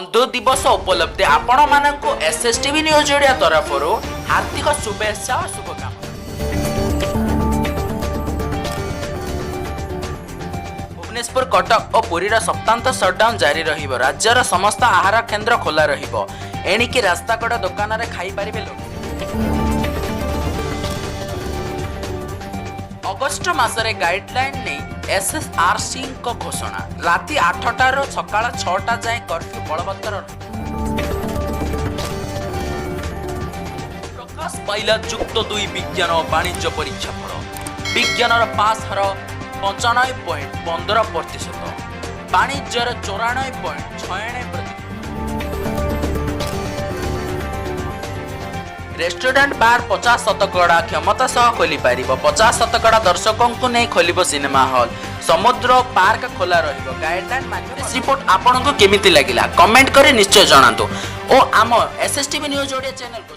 बंधु दिवस उपलब्धि आपण मानक एसएसटीवी न्यूज ओडिया तरफ हार्दिक शुभेच्छा और शुभकामना। भुवनेश्वर कटक और पुरीर सप्तांत सटडाउन जारी रहिबो। राज्यर समस्त आहार केन्द्र खोला रहिबो। एणिकी रास्ताकड़ दुकान रे खाई पारिबे लोक। अगस्ट मासरे गाइडलाइन नहीं एसएसआरसी को घोषणा। राति 8टार सकाळ 6टा जाए कर्फ्यू बलवत्तर। प्रकाश पाइला जुक्त 2 विज्ञान और वाणिज्य परीक्षा फल। विज्ञान पास हार 95.15%, वाणिज्यर 94.96%। रेस्टोरेंट बार 50% क्षमता सह खोली पार। 50% दर्शकों को नहीं खोल सिनेमा हॉल। समुद्र पार्क खोला रहिबो। गाइडलाइन माने रिपोर्ट आपन को केमिति लागिला कमेंट करे निश्चय जणातु। और आम एसएसटीवी न्यूज ओडिया चैनल को